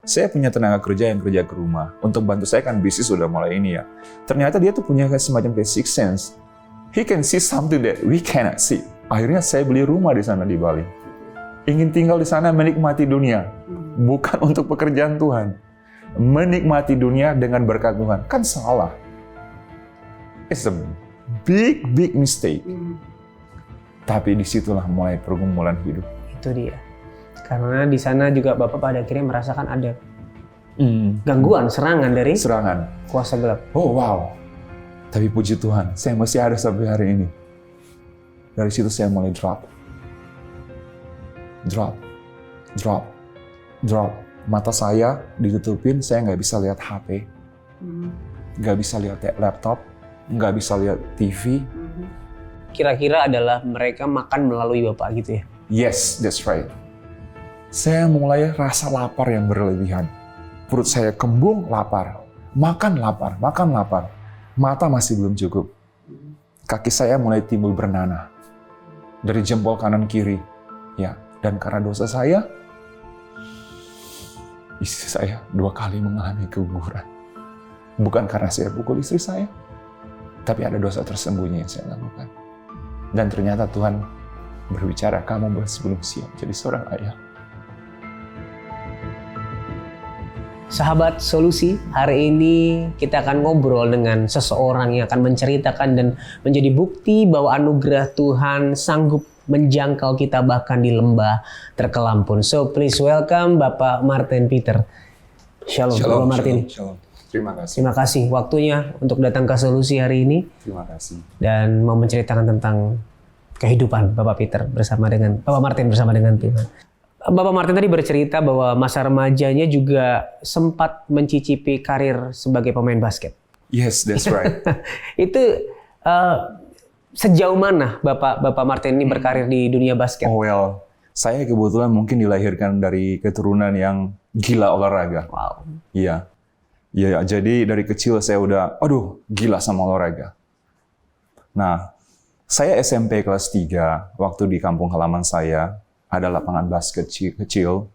saya punya tenaga kerja yang kerja ke rumah. Untuk bantu saya kan bisnis sudah mulai ini ya. Ternyata dia tuh punya semacam kayak sixth sense. He can see something that we cannot see. Akhirnya saya beli rumah di sana di Bali. Ingin tinggal di sana menikmati dunia. Bukan untuk pekerjaan Tuhan. Menikmati dunia dengan berkat Tuhan. Kan salah. It's a big mistake. Tapi disitulah mulai pergumulan hidup. Itu dia. Karena di sana juga Bapak pada akhirnya merasakan ada gangguan, serangan dari kuasa gelap. Oh wow. Tapi puji Tuhan, saya masih ada sampai hari ini. Dari situ saya mulai drop. Mata saya ditutupin, saya nggak bisa lihat HP. Nggak bisa lihat laptop. Nggak bisa lihat TV. Kira-kira adalah mereka makan melalui Bapak gitu ya? Yes, that's right. Saya mulai rasa lapar yang berlebihan. Perut saya kembung, lapar. Makan lapar. Mata masih belum cukup. Kaki saya mulai timbul bernanah. Dari jempol kanan kiri. Ya, dan karena dosa saya, istri saya 2 kali mengalami keguguran. Bukan karena saya pukul istri saya, tapi ada dosa tersembunyi yang saya lakukan. Dan ternyata Tuhan berbicara, kamu belum siap jadi seorang ayah. Sahabat Solusi, hari ini kita akan ngobrol dengan seseorang yang akan menceritakan dan menjadi bukti bahwa anugerah Tuhan sanggup menjangkau kita bahkan di lembah terkelam pun. So please welcome Bapak Martin Peter. Shalom Bapak Martin. Shalom. Terima kasih waktunya untuk datang ke Solusi hari ini. Terima kasih. Dan mau menceritakan tentang kehidupan Bapak Peter Bapak Martin bersama dengan Tuhan. Bapak Martin tadi bercerita bahwa masa remajanya juga sempat mencicipi karir sebagai pemain basket. Yes, that's right. Itu sejauh mana Bapak Martin ini berkarir di dunia basket? Oh well, saya kebetulan mungkin dilahirkan dari keturunan yang gila olahraga. Wow. Iya. Ya, jadi dari kecil saya udah, gila sama olahraga. Nah, saya SMP kelas 3, waktu di kampung halaman saya, ada lapangan basket kecil,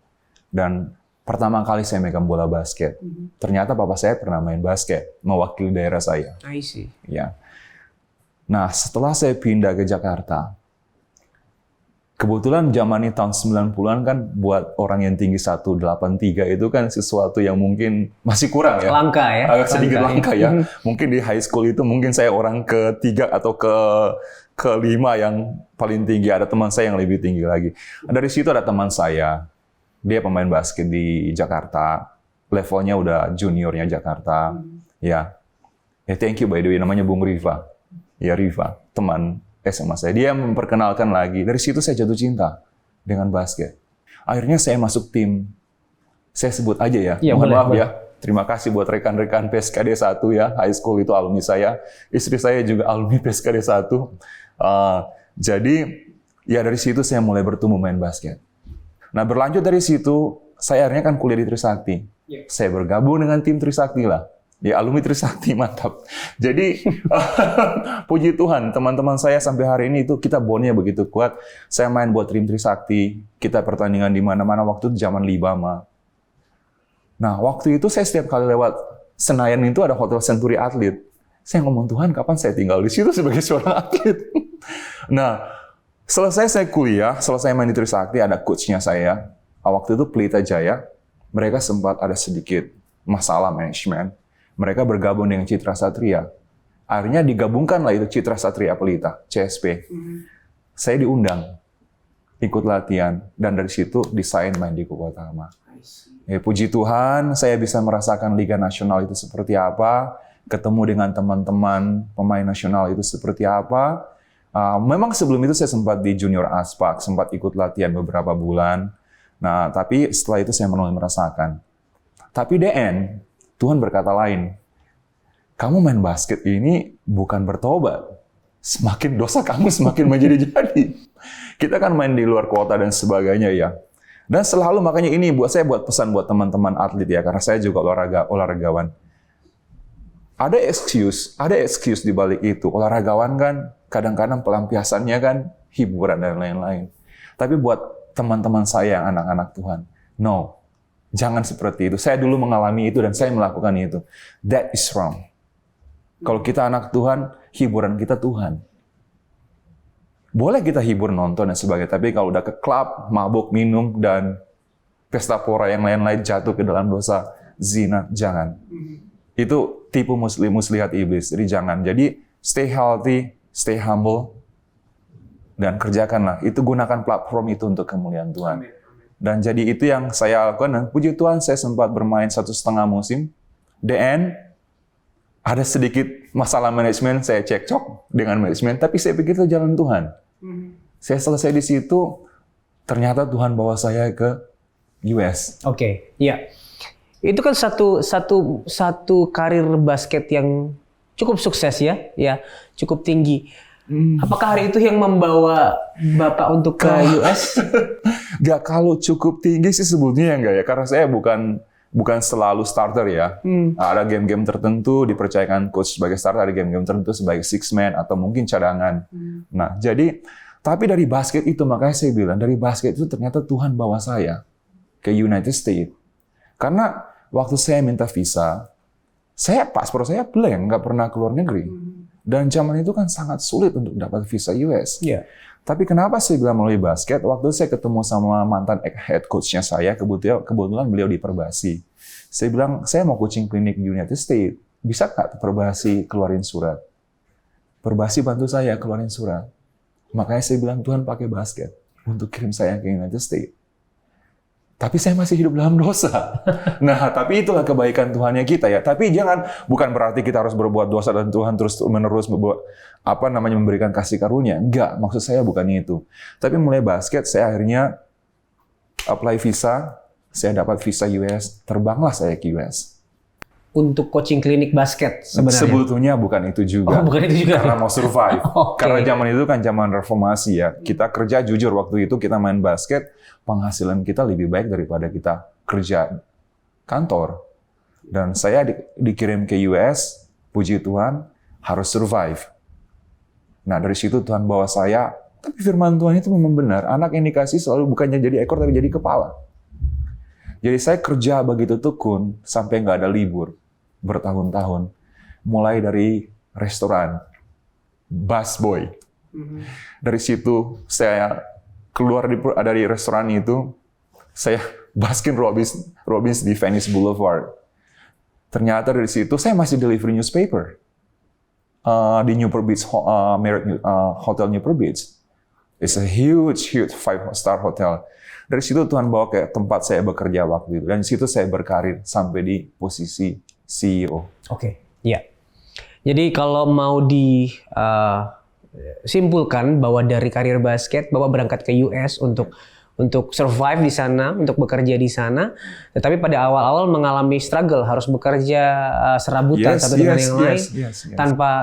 dan pertama kali saya megang bola basket. Ternyata papa saya pernah main basket, mewakili daerah saya. I see. Ya. Nah, setelah saya pindah ke Jakarta, kebetulan zaman ini tahun 90-an kan buat orang yang tinggi 183 itu kan sesuatu yang mungkin masih kurang ya. Langka ya. Agak sedikit langka ya. Mungkin di high school itu mungkin saya orang ke-3 atau ke-5 yang paling tinggi. Ada teman saya yang lebih tinggi lagi. Dari situ ada teman saya. Dia pemain basket di Jakarta. Levelnya udah juniornya Jakarta. Ya. Thank you by the way. Namanya Bung Riva. Ya Riva. Teman SMA saya. Dia memperkenalkan lagi. Dari situ saya jatuh cinta dengan basket. Akhirnya saya masuk tim. Saya sebut aja ya. Mohon maaf ya. Terima kasih buat rekan-rekan PSKD 1 ya. High school itu alumni saya. Istri saya juga alumni PSKD 1. Jadi ya dari situ saya mulai bertumbuh main basket. Nah berlanjut dari situ, saya akhirnya kan kuliah di Trisakti. Saya bergabung dengan tim Trisakti lah. Ya alumni Trisakti, mantap. Jadi puji Tuhan, teman-teman saya sampai hari ini itu kita bondnya begitu kuat. Saya main buat tim Trisakti, kita pertandingan di mana-mana waktu itu zaman Libama. Nah waktu itu saya setiap kali lewat Senayan itu ada Hotel Century Atlet. Saya ngomong, Tuhan kapan saya tinggal di situ sebagai seorang atlet? Nah selesai saya kuliah, selesai main di Trisakti, ada coachnya saya. Waktu itu Pelita Jaya, mereka sempat ada sedikit masalah manajemen. Mereka bergabung dengan Citra Satria. Akhirnya digabungkanlah itu Citra Satria Pelita, CSP. Saya diundang, ikut latihan, dan dari situ desain main di Kukotama. Puji Tuhan, saya bisa merasakan Liga Nasional itu seperti apa, ketemu dengan teman-teman pemain nasional itu seperti apa. Memang sebelum itu saya sempat di Junior Aspak, sempat ikut latihan beberapa bulan. Nah, tapi setelah itu saya mulai merasakan. Tapi DN, Tuhan berkata lain. Kamu main basket ini bukan bertobat. Semakin dosa kamu semakin menjadi-jadi. Kita kan main di luar kota dan sebagainya ya. Dan selalu makanya ini buat pesan buat teman-teman atlet ya, karena saya juga olahragawan. Ada excuse di balik itu. Olahragawan kan kadang-kadang pelampiasannya kan hiburan dan lain-lain. Tapi buat teman-teman saya yang anak-anak Tuhan, no. Jangan seperti itu. Saya dulu mengalami itu dan saya melakukan itu. That is wrong. Kalau kita anak Tuhan, hiburan kita Tuhan. Boleh kita hibur, nonton dan sebagainya, tapi kalau udah ke klub, mabuk, minum, dan pesta pora yang lain-lain jatuh ke dalam dosa zina, jangan. Itu tipu muslihat iblis. Jadi jangan. Jadi stay healthy, stay humble, dan kerjakanlah. Itu gunakan platform itu untuk kemuliaan Tuhan. Dan jadi itu yang saya lakukan. Dan puji Tuhan, saya sempat bermain 1,5 musim. The end, ada sedikit masalah manajemen, saya cekcok dengan manajemen, tapi saya pikir itu jalan Tuhan. Saya selesai di situ, ternyata Tuhan bawa saya ke US. Oke, ya. Itu kan satu karir basket yang cukup sukses ya, cukup tinggi. Apakah hari itu yang membawa Bapak untuk ke US? Gak, kalau cukup tinggi sih sebetulnya enggak ya, karena saya bukan selalu starter ya. Ada game-game tertentu dipercayakan coach sebagai starter, ada game-game tertentu sebagai six man atau mungkin cadangan. Nah, jadi tapi dari basket itu, makanya saya bilang dari basket itu ternyata Tuhan bawa saya ke United States. Karena waktu saya minta visa, paspor saya blank, nggak pernah keluar negeri. Dan zaman itu kan sangat sulit untuk dapat visa US. Yeah. Tapi kenapa saya bilang melalui basket? Waktu saya ketemu sama mantan head coach-nya saya, kebetulan beliau di Perbasi. Saya bilang, saya mau coaching klinik di United States. Bisa nggak Perbasi keluarin surat? Perbasi bantu saya keluarin surat. Makanya saya bilang, Tuhan pakai basket untuk kirim saya ke United States. Tapi saya masih hidup dalam dosa. Nah, tapi itulah kebaikan Tuhannya kita ya. Tapi bukan berarti kita harus berbuat dosa dan Tuhan terus-menerus memberikan kasih karunia. Enggak, maksud saya bukan itu. Tapi mulai basket, saya akhirnya apply visa, saya dapat visa US, terbanglah saya ke US. Untuk coaching klinik basket sebenarnya? Sebetulnya bukan itu juga. Oh, bukan itu juga. Karena mau survive. Okay. Karena zaman itu kan zaman reformasi ya. Kita kerja jujur waktu itu kita main basket, penghasilan kita lebih baik daripada kita kerja kantor. Dan saya dikirim ke US, puji Tuhan, harus survive. Nah, dari situ Tuhan bawa saya, tapi firman Tuhan itu memang benar. Anak yang dikasih selalu bukannya jadi ekor, tapi jadi kepala. Jadi saya kerja begitu tekun, sampai nggak ada libur. Bertahun-tahun. Mulai dari restoran, busboy. Dari situ saya keluar dari restoran itu, saya Baskin Robbins di Venice Boulevard. Ternyata dari situ saya masih delivery newspaper di Newport Beach, Hotel Newport Beach. It's a huge 5-star hotel. Dari situ Tuhan bawa ke tempat saya bekerja waktu itu. Dan di situ saya berkarir sampai di posisi CEO. Oke, ya. Jadi kalau mau disimpulkan bahwa dari karir basket, Bapak berangkat ke US untuk survive di sana, untuk bekerja di sana. Tetapi pada awal-awal mengalami struggle, harus bekerja serabutan satu dengan yang lain,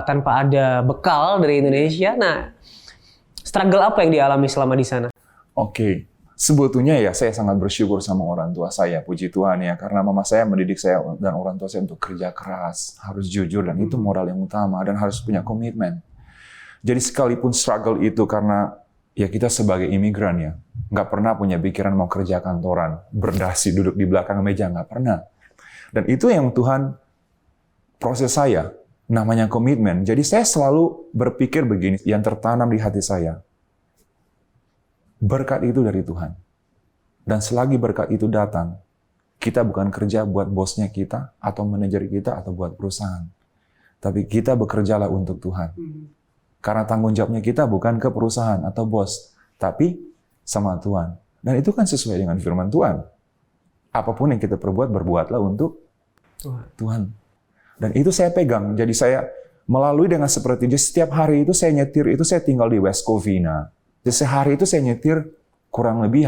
tanpa ada bekal dari Indonesia. Nah, struggle apa yang dialami selama di sana? Oke. Sebetulnya ya saya sangat bersyukur sama orang tua saya, puji Tuhan ya, karena mama saya mendidik saya dan orang tua saya untuk kerja keras, harus jujur dan itu modal yang utama dan harus punya komitmen. Jadi sekalipun struggle itu karena ya kita sebagai imigran ya, nggak pernah punya pikiran mau kerja kantoran, berdasi duduk di belakang meja, nggak pernah. Dan itu yang Tuhan proses saya, namanya komitmen. Jadi saya selalu berpikir begini, yang tertanam di hati saya. Berkat itu dari Tuhan. Dan selagi berkat itu datang, kita bukan kerja buat bosnya kita, atau manajer kita, atau buat perusahaan. Tapi kita bekerjalah untuk Tuhan. Karena tanggung jawabnya kita bukan ke perusahaan atau bos, tapi sama Tuhan. Dan itu kan sesuai dengan firman Tuhan. Apapun yang kita perbuat, berbuatlah untuk Tuhan. Dan itu saya pegang. Jadi saya melalui dengan seperti itu. Setiap hari itu saya nyetir, itu saya tinggal di West Covina. Jadi sehari itu saya nyetir kurang lebih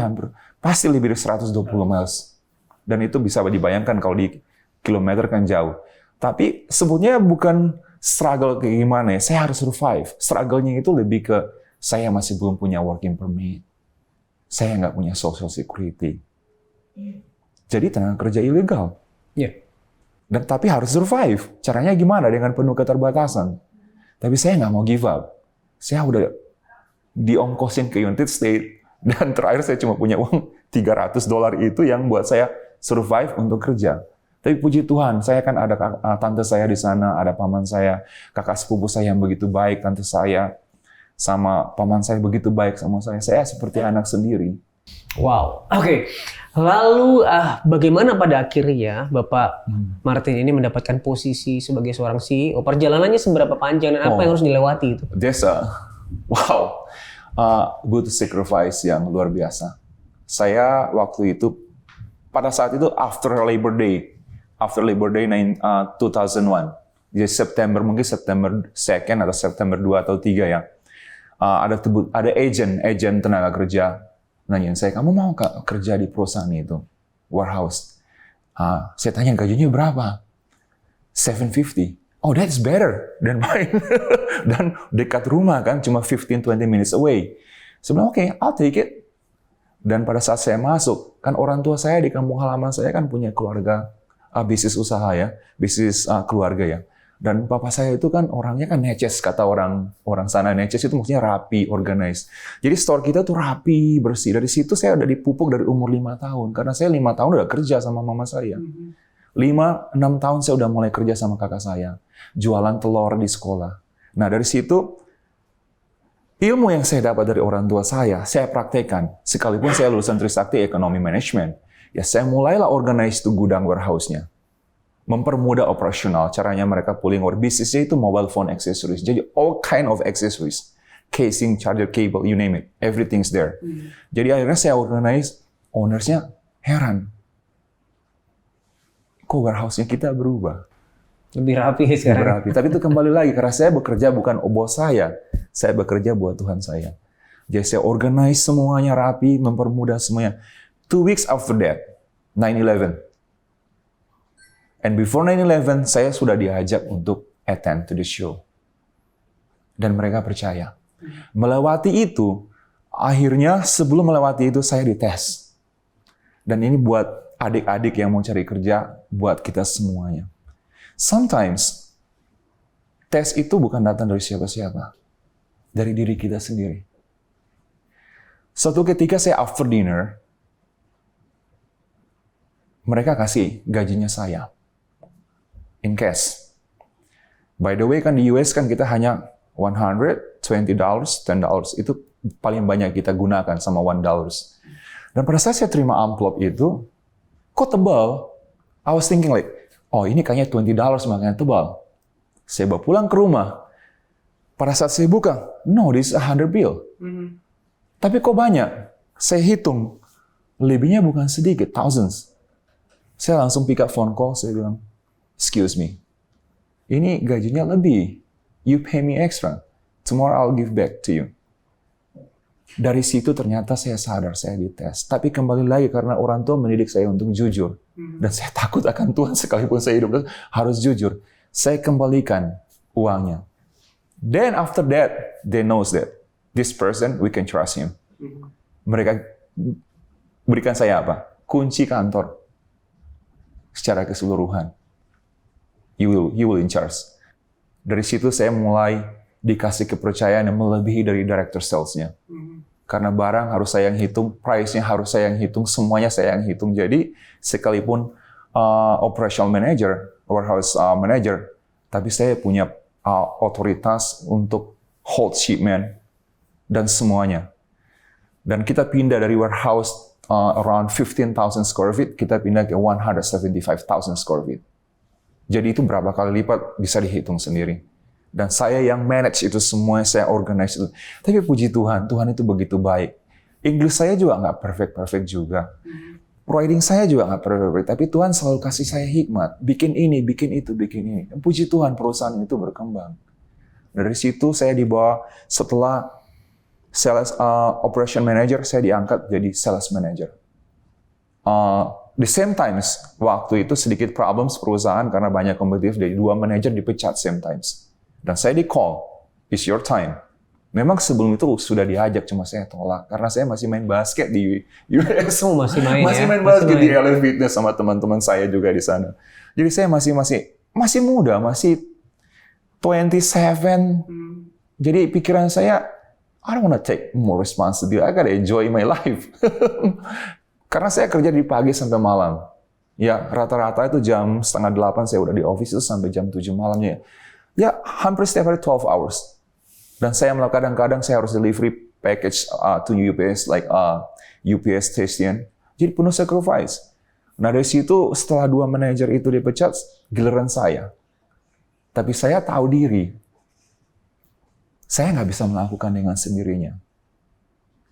pasti lebih dari 120 miles. Dan itu bisa dibayangkan kalau di kilometer kan jauh. Tapi sebetulnya bukan struggle kayak gimana ya, saya harus survive. Struggle-nya itu lebih ke saya masih belum punya working permit. Saya nggak punya social security. Jadi tenaga kerja ilegal. Yeah. Dan tapi harus survive. Caranya gimana? Dengan penuh keterbatasan. Tapi saya nggak mau give up. Saya udah diongkosin ke United States, dan terakhir saya cuma punya uang $300 itu yang buat saya survive untuk kerja. Tapi puji Tuhan, saya kan ada tante saya di sana, ada paman saya, kakak sepupu saya yang begitu baik, tante saya sama paman saya begitu baik sama saya. Saya seperti anak sendiri. Wow. Oke. Lalu bagaimana pada akhirnya Bapak Martin ini mendapatkan posisi sebagai seorang CEO? Perjalanannya seberapa panjang dan apa yang harus dilewati itu? Desa, wow, butuh sacrifice yang luar biasa. Saya waktu itu, pada saat itu after Labor Day 2001, jadi September, mungkin September 2nd atau September 2 atau 3 ya, ada agent tenaga kerja nanyain saya, kamu mau kerja di perusahaan itu, warehouse? Saya tanya gajinya berapa? $750. Oh, that's better than mine. Dan dekat rumah kan, cuma 15-20 minutes away. Saya bilang, oke, I'll take it. Dan pada saat saya masuk, kan orang tua saya di kampung halaman saya kan punya keluarga, bisnis usaha ya, bisnis keluarga ya. Dan papa saya itu kan orangnya kan neces, kata orang sana. Neces itu maksudnya rapi, organized. Jadi store kita tuh rapi, bersih. Dari situ saya udah dipupuk dari umur 5 tahun. Karena saya 5 tahun udah kerja sama mama saya. 5-6 tahun saya udah mulai kerja sama kakak saya. Jualan telur di sekolah. Nah dari situ, ilmu yang saya dapat dari orang tua saya praktekkan. Sekalipun saya lulusan Trisakti Ekonomi Management. Ya saya mulailah organize tuh gudang warehouse-nya. Mempermudah operasional, caranya mereka pulling or bisnisnya itu mobile phone accessories. Jadi all kind of accessories. Casing, charger, cable, you name it. Everything's there. Jadi akhirnya saya organize, ownersnya heran. Kok warehouse-nya kita berubah? Lebih rapi sekarang. Lebih rapi. Tapi itu kembali lagi, karena saya bekerja bukan bos saya bekerja buat Tuhan saya. Jadi saya organize semuanya rapi, mempermudah semuanya. 2 weeks after that, 9/11. And before 9/11, saya sudah diajak untuk attend to the show. Dan mereka percaya. Melewati itu, akhirnya sebelum melewati itu, saya dites. Dan ini buat adik-adik yang mau cari kerja, buat kita semuanya. Sometimes, tes itu bukan datang dari siapa-siapa. Dari diri kita sendiri. Suatu ketika saya after dinner, mereka kasih gajinya saya. In cash. By the way kan di US kan kita hanya $100, $20, $10. Itu paling banyak kita gunakan sama $1. Dan pada saat saya terima amplop itu, kok tebal? I was thinking like, oh ini kayaknya $20 makanya tebal. Saya bawa pulang ke rumah. Pada saat saya buka, no, this is $100 bill. Tapi kok banyak? Saya hitung. Lebihnya bukan sedikit, thousands. Saya langsung pick up phone call, saya bilang, excuse me, ini gajinya lebih. You pay me extra. Tomorrow I'll give back to you. Dari situ ternyata saya sadar saya dites. Tapi kembali lagi karena orang tua mendidik saya untuk jujur. Dan saya takut akan Tuhan sekalipun saya hidup harus jujur. Saya kembalikan uangnya. Then after that, they knows that this person, we can trust him. Mereka berikan saya apa? Kunci kantor. Secara keseluruhan. You will in charge. Dari situ saya mulai dikasih kepercayaan yang melebihi dari director sales-nya. Karena barang harus saya yang hitung, price-nya harus saya yang hitung, semuanya saya yang hitung. Jadi sekalipun operational manager, warehouse manager, tapi saya punya otoritas untuk hold shipment dan semuanya. Dan kita pindah dari warehouse around 15,000 square feet, kita pindah ke 175,000 square feet. Jadi itu berapa kali lipat bisa dihitung sendiri. Dan saya yang manage itu semua, saya organize itu. Tapi puji Tuhan, Tuhan itu begitu baik. Inggris saya juga nggak perfect juga. Providing saya juga nggak perfect. Tapi Tuhan selalu kasih saya hikmat. Bikin ini, bikin itu, bikin ini. Dan puji Tuhan perusahaan itu berkembang. Dari situ saya dibawa setelah sales operation manager, saya diangkat jadi sales manager. The same times, waktu itu sedikit problems perusahaan karena banyak kompetitif, jadi 2 manajer dipecat same times. Dan saya di call, it's your time. Memang sebelum itu sudah diajak, cuma saya tolak. Karena saya masih main basket di US. Oh, masih main basket di LA Fitness sama teman-teman saya juga di sana. Jadi saya masih muda, masih 27. Jadi pikiran saya, I don't want to take more responsibility. I gotta enjoy my life. Karena saya kerja di pagi sampai malam. Ya, rata-rata itu jam 7:30 saya udah di office itu sampai jam 7 malamnya. Ya, hampir setiap hari 12 hours. Dan saya kadang-kadang saya harus delivery package to UPS, like UPS station. Jadi penuh sacrifice. Nah dari situ setelah 2 manajer itu dipecat, giliran saya. Tapi saya tahu diri. Saya nggak bisa melakukan dengan sendirinya.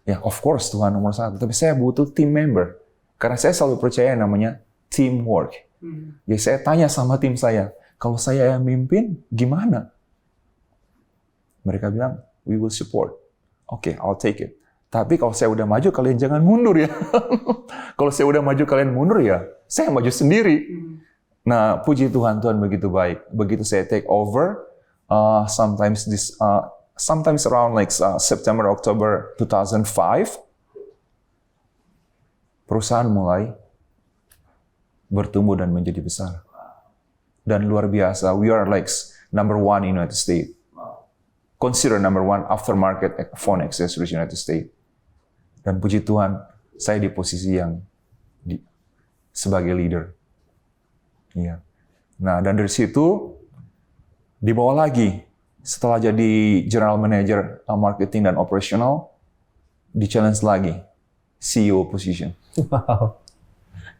Ya, of course Tuhan nomor 1. Tapi saya butuh team member. Karena saya selalu percaya namanya teamwork. Ya saya tanya sama tim saya, kalau saya yang mimpin, gimana? Mereka bilang, we will support. Oke, I'll take it. Tapi kalau saya udah maju, kalian jangan mundur ya. Kalau saya udah maju, kalian mundur ya, saya maju sendiri. Nah, puji Tuhan, Tuhan begitu baik. Begitu saya take over, sometimes around like September, October 2005, perusahaan mulai bertumbuh dan menjadi besar. Dan luar biasa, we are like number 1 in United States. Consider number 1 aftermarket phone accessories United States. Dan puji Tuhan, saya di posisi yang sebagai leader. Iya. Nah, dan dari situ dibawa lagi setelah jadi general manager marketing dan operational, di challenge lagi CEO position. Wow.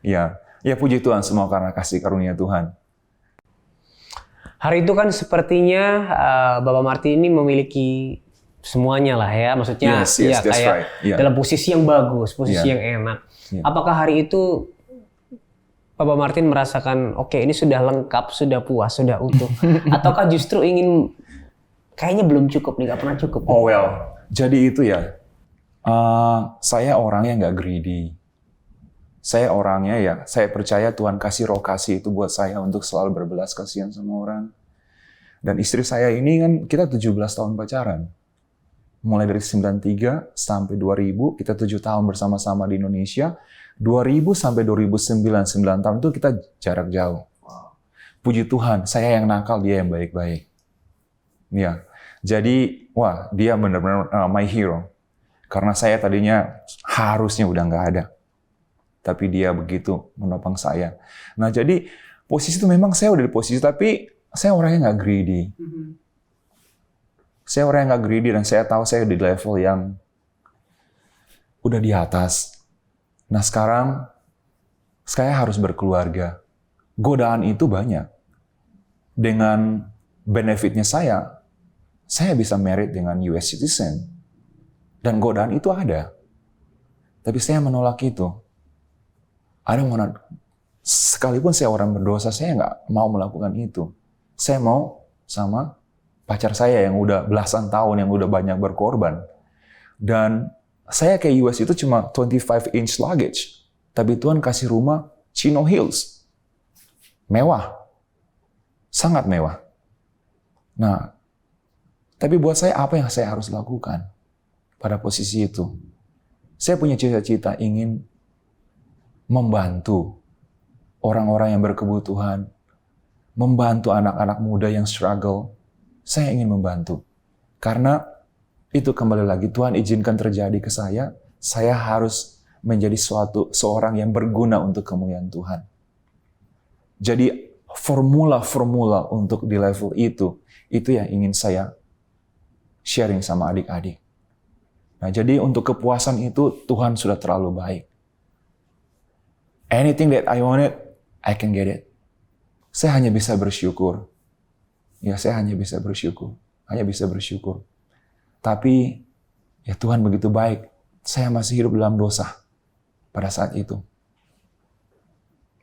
Iya. Ya puji Tuhan semua karena kasih karunia Tuhan. Hari itu kan sepertinya Bapak Martin ini memiliki semuanya lah ya, maksudnya Yes, ya that's kayak right. Yeah. dalam posisi yang bagus, posisi yang enak. Yeah. Apakah hari itu Bapak Martin merasakan oke, ini sudah lengkap, sudah puas, sudah utuh, ataukah justru ingin kayaknya belum cukup nih, nggak pernah cukup? Oh well, jadi itu ya. Saya orangnya nggak greedy. Saya orangnya ya, saya percaya Tuhan kasih roh kasih itu buat saya untuk selalu berbelas kasihan sama orang. Dan istri saya ini kan, kita 17 tahun pacaran. Mulai dari 93 sampai 2000, kita 7 tahun bersama-sama di Indonesia. 2000 sampai 2009, 9 tahun itu kita jarak jauh. Puji Tuhan, saya yang nakal, dia yang baik-baik. Ya, jadi, wah, dia benar-benar my hero. Karena saya tadinya harusnya udah nggak ada. Tapi dia begitu menopang saya. Nah jadi posisi itu memang saya udah di posisi, tapi saya orangnya nggak greedy. Saya orang yang nggak greedy dan saya tahu saya di level yang udah di atas. Nah sekarang saya harus berkeluarga. Godaan itu banyak. Dengan benefitnya saya bisa married dengan US citizen. Dan godaan itu ada. Tapi saya menolak itu. Sekalipun saya orang berdosa, saya nggak mau melakukan itu. Saya mau sama pacar saya yang udah belasan tahun, yang udah banyak berkorban. Dan saya ke US itu cuma 25-inch luggage. Tapi Tuhan kasih rumah Chino Hills. Mewah. Sangat mewah. Nah, tapi buat saya apa yang saya harus lakukan pada posisi itu? Saya punya cita-cita ingin membantu orang-orang yang berkebutuhan, membantu anak-anak muda yang struggle. Saya ingin membantu. Karena itu kembali lagi, Tuhan izinkan terjadi ke saya harus menjadi seorang yang berguna untuk kemuliaan Tuhan. Jadi formula-formula untuk di level itu yang ingin saya sharing sama adik-adik. Nah jadi untuk kepuasan itu Tuhan sudah terlalu baik. Anything that I wanted, I can get it. Saya hanya bisa bersyukur. Ya, saya hanya bisa bersyukur. Hanya bisa bersyukur. Tapi, ya Tuhan begitu baik. Saya masih hidup dalam dosa pada saat itu.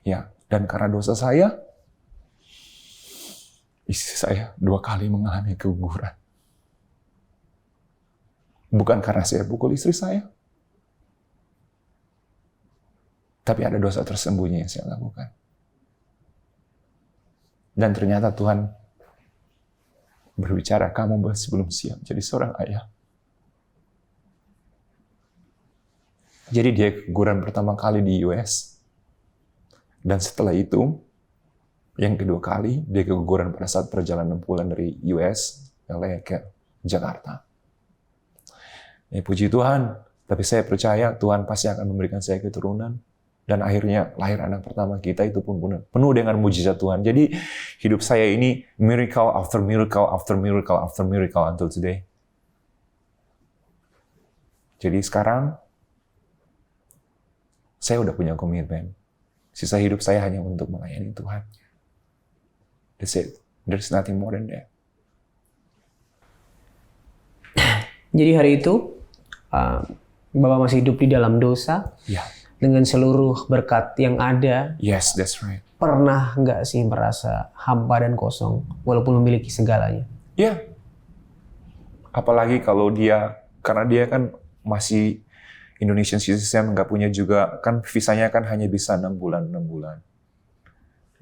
Ya, dan karena dosa saya, istri saya 2 kali mengalami keguguran. Bukan karena saya pukul istri saya, tapi ada dosa tersembunyi yang saya lakukan. Dan ternyata Tuhan berbicara, kamu masih belum siap jadi seorang ayah. Jadi dia keguguran pertama kali di US. Dan setelah itu, yang kedua kali, dia keguguran pada saat perjalanan pulang dari US, LA ke Jakarta. Ya puji Tuhan, tapi saya percaya Tuhan pasti akan memberikan saya keturunan. Dan akhirnya lahir anak pertama kita itu pun penuh dengan mujizat Tuhan. Jadi hidup saya ini miracle after miracle after miracle after miracle until today. Jadi sekarang saya udah punya komitmen. Sisa hidup saya hanya untuk melayani Tuhan. That's it. There's nothing more than that. Jadi hari itu Bapak masih hidup di dalam dosa. Ya. Dengan seluruh berkat yang ada. Yes, that's right. Pernah nggak sih merasa hampa dan kosong walaupun memiliki segalanya? Ya. Apalagi kalau karena dia kan masih Indonesian citizen, nggak punya juga, kan visanya kan hanya bisa 6 bulan.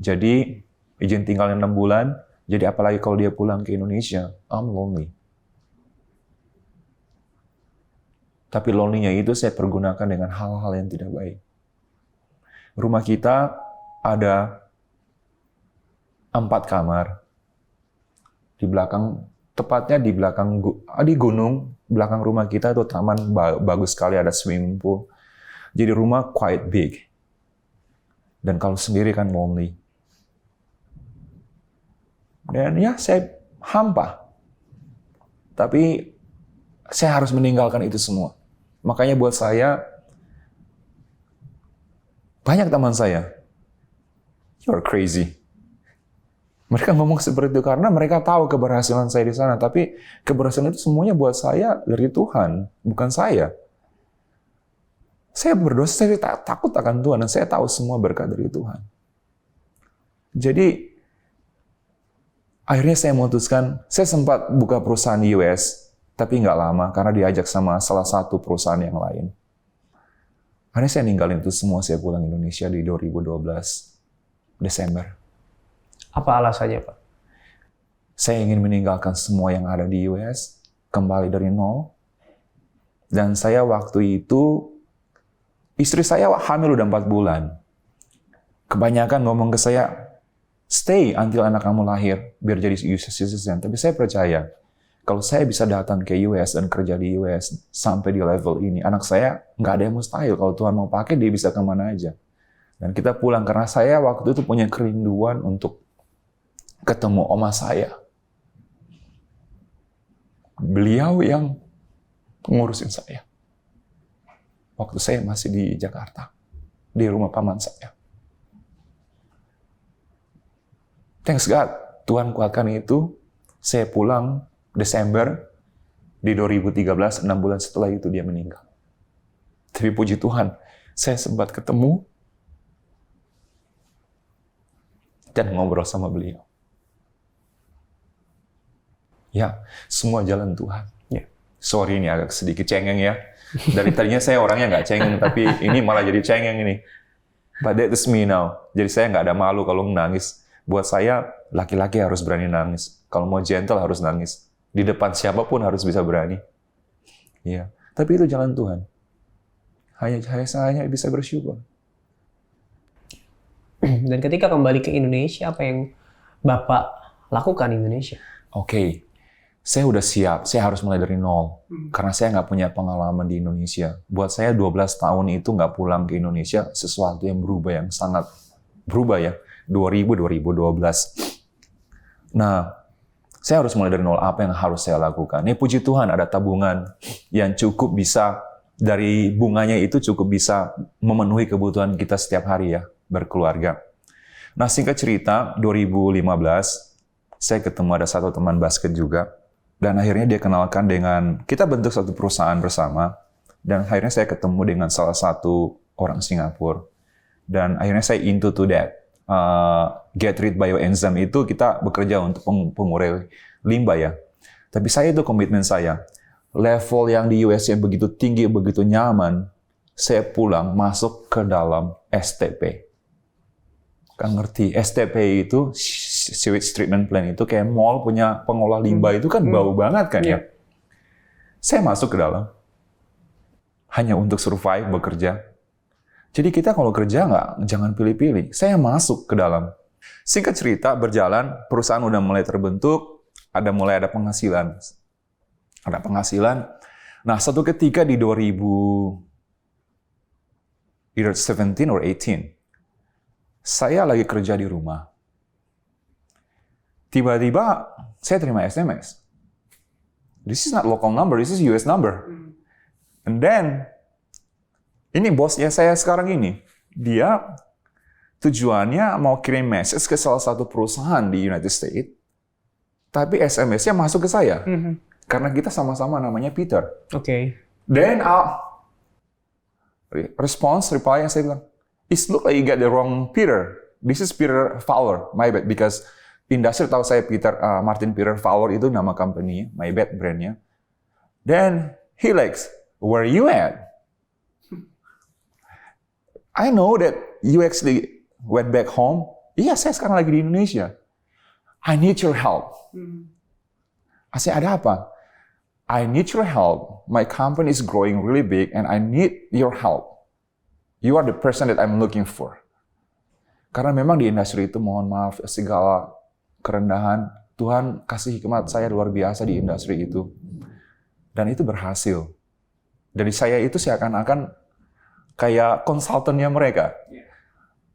Jadi izin tinggalnya 6 bulan, jadi apalagi kalau dia pulang ke Indonesia, I'm lonely. Tapi lonely-nya itu saya pergunakan dengan hal-hal yang tidak baik. Rumah kita ada 4 kamar. Di belakang, tepatnya di belakang, di gunung, belakang rumah kita itu taman bagus sekali, ada swimming pool. Jadi rumah quite big. Dan kalau sendiri kan lonely. Dan ya saya hampa. Tapi saya harus meninggalkan itu semua. Makanya buat saya, banyak teman saya, you're crazy. Mereka ngomong seperti itu karena mereka tahu keberhasilan saya di sana. Tapi keberhasilan itu semuanya buat saya dari Tuhan, bukan saya. Saya berdosa, saya takut akan Tuhan, dan saya tahu semua berkat dari Tuhan. Jadi, akhirnya saya memutuskan, saya sempat buka perusahaan di US, tapi nggak lama, karena diajak sama salah satu perusahaan yang lain. Akhirnya saya ninggalin itu semua, saya pulang Indonesia di 2012, Desember. Apa alasannya, Pak? Saya ingin meninggalkan semua yang ada di US, kembali dari nol. Dan saya waktu itu, istri saya hamil udah 4 bulan. Kebanyakan ngomong ke saya, stay until anak kamu lahir, biar jadi US citizen. Tapi saya percaya, kalau saya bisa datang ke US dan kerja di US sampai di level ini, anak saya nggak ada yang mustahil. Kalau Tuhan mau pakai, dia bisa kemana aja. Dan kita pulang, karena saya waktu itu punya kerinduan untuk ketemu oma saya. Beliau yang ngurusin saya. Waktu saya masih di Jakarta, di rumah paman saya. Thanks God, Tuhan kuatkan itu. Saya pulang Desember di 2013, 6 bulan setelah itu dia meninggal. Tapi puji Tuhan, saya sempat ketemu dan ngobrol sama beliau. Ya, semua jalan Tuhan. Ya. Sorry ini agak sedikit cengeng ya. Dari tadinya saya orangnya nggak cengeng, tapi ini malah jadi cengeng ini. But that is me now. Jadi saya nggak ada malu kalau nangis. Buat saya, laki-laki harus berani nangis. Kalau mau gentle harus nangis. Di depan siapapun harus bisa berani. Iya. Tapi itu jalan Tuhan. Hanya bisa bersyukur. Dan ketika kembali ke Indonesia, apa yang Bapak lakukan di Indonesia? Oke. Saya udah siap. Saya harus mulai dari nol. Karena saya nggak punya pengalaman di Indonesia. Buat saya 12 tahun itu nggak pulang ke Indonesia, sesuatu yang berubah, yang sangat berubah ya. 2012. Nah, saya harus mulai dari nol. Apa yang harus saya lakukan? Ini puji Tuhan ada tabungan yang cukup bisa, dari bunganya itu cukup bisa memenuhi kebutuhan kita setiap hari ya, berkeluarga. Nah, singkat cerita, 2015, saya ketemu ada satu teman basket juga. Dan akhirnya dia kenalkan dengan, kita bentuk satu perusahaan bersama. Dan akhirnya saya ketemu dengan salah satu orang Singapura. Dan akhirnya saya into to that. Get Rid Bioenzyme itu kita bekerja untuk pengurai limbah ya. Tapi saya itu komitmen saya. Level yang di US yang begitu tinggi, begitu nyaman, saya pulang masuk ke dalam STP. Kan ngerti, STP itu, Sewage Treatment Plant itu kayak mall punya pengolah limbah itu kan bau banget kan ya. Saya masuk ke dalam. Hanya untuk survive, bekerja. Jadi kita kalau kerja jangan pilih-pilih. Saya masuk ke dalam. Singkat cerita, berjalan, perusahaan udah mulai terbentuk, mulai ada penghasilan. Ada penghasilan. Nah, satu ketika di 2015 either 17 or 18. Saya lagi kerja di rumah. Tiba-tiba saya terima SMS. This is not local number, this is US number. And then, ini bosnya saya sekarang ini. Dia tujuannya mau kirim message ke salah satu perusahaan di United States. Tapi SMS-nya masuk ke saya. Karena kita sama-sama namanya Peter. Oke. Then, reply yang saya bilang, it look like you got the wrong Peter. This is Peter Fowler, my bad. Because industri tahu saya Martin Peter Fowler itu nama company, my bad brandnya. Then, he likes, where you at? I know that you actually went back home. Iya, saya sekarang lagi di Indonesia. I need your help. Saya ada apa? I need your help. My company is growing really big and I need your help. You are the person that I'm looking for. Karena memang di industri itu, mohon maaf, segala kerendahan, Tuhan kasih hikmat saya luar biasa di industri itu. Dan itu berhasil. Dari saya itu seakan-akan kayak konsultannya mereka.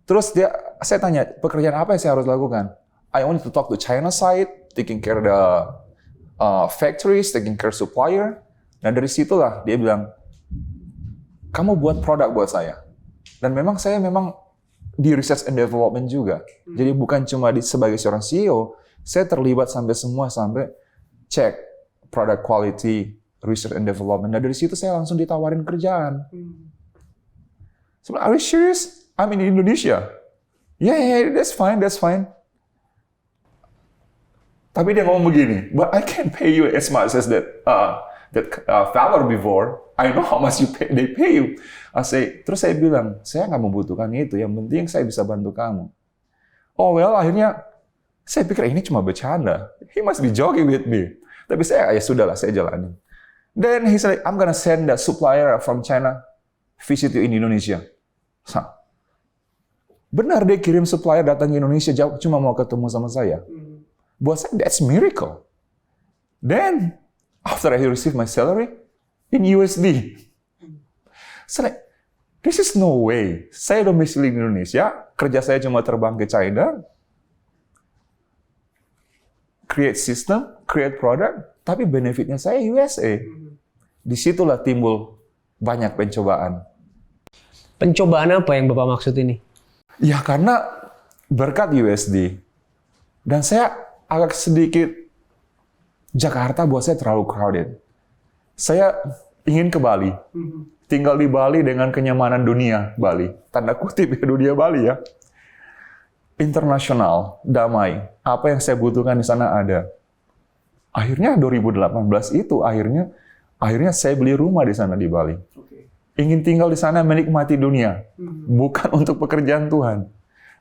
Terus saya tanya, pekerjaan apa yang saya harus lakukan? I want to talk to China side, taking care of the factories, taking care of supplier. Dan dari situlah dia bilang, kamu buat produk buat saya. Dan memang saya di research and development juga. Jadi bukan cuma sebagai seorang CEO, saya terlibat sampai cek product quality, research and development. Dan dari situ saya langsung ditawarin kerjaan. So, are you serious? I'm in Indonesia. Yeah, that's fine. Tapi dia ngomong begini, but I can't pay you as much as that Fowler before. I know how much they pay you. Terus saya bilang, saya nggak membutuhkan itu. Yang penting saya bisa bantu kamu. Oh well, akhirnya saya pikir ini cuma bercanda. He must be joking with me. Tapi saya, ya sudahlah, saya jalanin. Then he said, I'm gonna send that supplier from China visit you in Indonesia. Benar, dia kirim supplier datang ke Indonesia cuma mau ketemu sama saya. Buat saya, that's miracle. Then, after I receive my salary in USD, saya this is no way. Saya domisili di Indonesia, kerja saya cuma terbang ke China, create system, create product, tapi benefitnya saya USA. Disitulah timbul banyak pencobaan. Pencobaan apa yang Bapak maksud ini? Ya karena berkat USD. Dan saya agak sedikit, Jakarta buat saya terlalu crowded. Saya ingin ke Bali. Tinggal di Bali dengan kenyamanan dunia Bali. Tanda kutip ya, dunia Bali ya. Internasional, damai. Apa yang saya butuhkan di sana ada. Akhirnya 2018 itu, akhirnya saya beli rumah di sana di Bali. Ingin tinggal di sana menikmati dunia. Bukan untuk pekerjaan Tuhan.